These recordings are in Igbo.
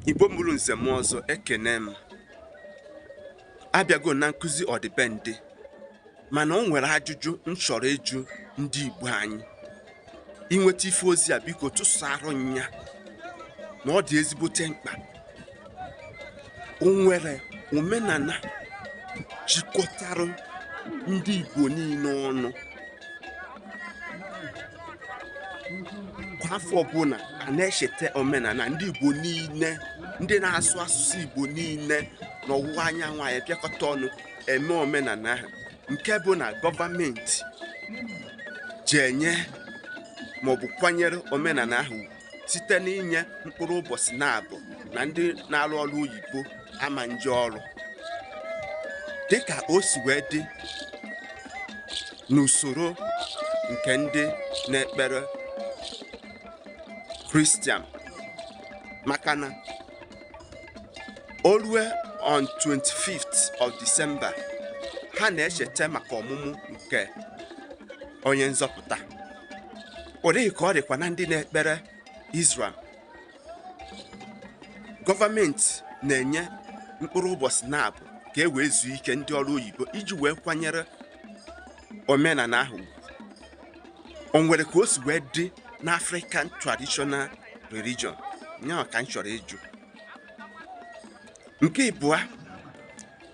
Igbo mụrụ nze m ọzọ ekene m abịago na nkụzi ọdịbendị mana o nwere ajụjụ m chọrọ ịjụ ndị Igbo anyị. Inweta ife ozi a biko tụsara nya na ọ dị ezigbote mkpa. O nwere omenala jikọtara ndị Igbo niile ọnụ. Kwa afọ ọbụla a na-echeta omenala ndị Igbo niile, ndị na-asụ asụsụ Igbo niile n'ọwụwa anyanwụ anyị bịakọta ọnụ eme omenala ahụ, nke bụ na gọọmenti ji enye maọbụ kwanyere omenala ahụ site n'inye mkpụrụ ụbọchị na-abụ na ndị na-arụ ọrụ oyibo ama nje ọrụ, dịka o si wee dị n'usoro nke ndị na-ekpere Christian. Maka na olue on 25th of December ha na-echeta maka ọmụmụ nke onye nzọpụta. Ọ dịghị ka ọ dịkwa na ndị na-ekpere Israel. Gọọmenti na-enye mkpụrụ ụbọchị na-abụ ka e wee zuo ike ndị ọrụ oyibo iji wee kwanyere omenala ahụ. O nwere ka o si wee dị n'African traditional religion? Nyaa ka m chọrọ ịjụ. Nke ịbụa,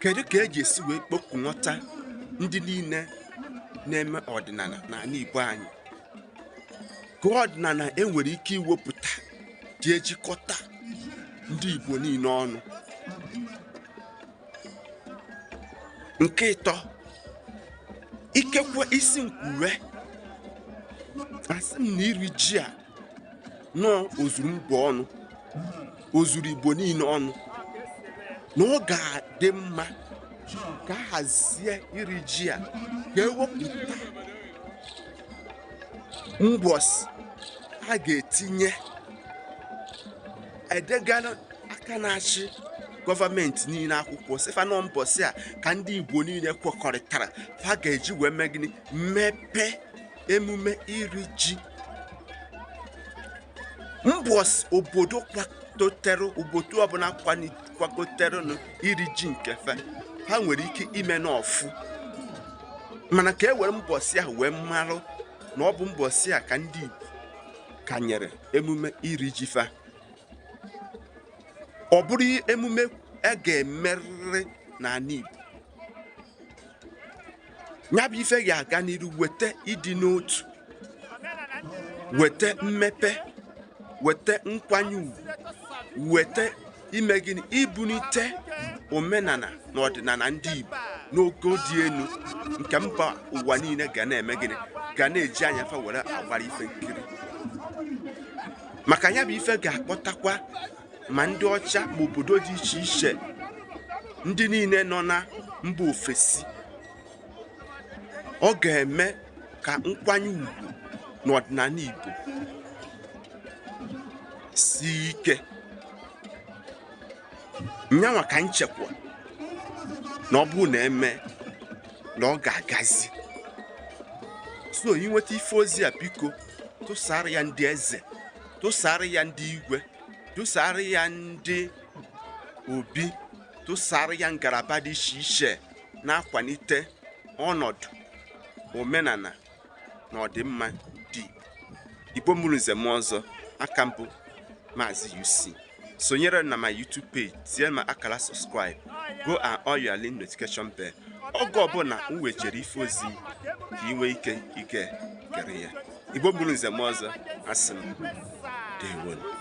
kedu ka eji esi wee kpọkụnọta ndị niile na-eme ọdịnala n'ala Igbo anyị? Ka ọdịnala enwere ike iwepụta ji ejikọta ndị Igbo niile ọnụ. Nke ịtọ, ikekwe isi nkwuwe asị m na iri ji a nọ ozuru mba ọnụ, ozuru Igbo niile ọnụ, na ọ ga-adị mma ka hazie iri ji a ka ewepụta mbọsị a ga-etinye edegara aka na-achị gọọmenti niile akwụkwọ sifa nọ mbọsị a ka ndị Igbo niile kwekọrịtara ha ga-eji wee mee gịnị? Mmepe emume iri ji. Mbọsị obodo obodo ọbụla kwagotere iri ji nke ha nwere ike ime n'ọfụ, mana ka e were mbọsị ahụ wee marụ na ọ bụ mbọsị a ka ndị Igbo kanyere emume iri ji fa. Ọ bụrụ emume a ga-emerịrị n'ala Igbo. Ya bụ ife ga-aga n'iru weta ịdị n'otu, weta mmepe, weta nkwanye ugwu, weta ime gịnị? Ibunite omenala na ọdịnala ndị Igbo n'ogo dị elu, nke mba ụwa niile ga na-eme gịnị? Ga na-eji anya fa were agbara ife nkiri. Maka ya bụ ife ga-akpọtakwa ma ndị ọcha ma obodo dị iche iche, ndị niile nọ na mba ofesi. Ọ ga-eme ka nkwanye ugwu n'ọdịnala Igbo si ike. Nyanwa ka nchekwa na ọ bụ na eme na ọ ga-agazi. So inweta ife ozi a biko tụsara ya ndị eze, tụsara ya ndị igwe, tụsara ya ndị obi, tụsara ya ngalaba dị iche iche na-akwalite ọnọdụ omenala na ọdịmma dị Igbo mụrụ nze m ọzọ. Aka mbụ Maazi-UC. Sonyere na my YouTube page, tie ma akara subscribe, go and on your link notification bell. Oge ọbụla m wechere ife ozi ka ị nwee ike ige gere ya. Igbo mụrụ nze m ọzọ, asị m ndewo.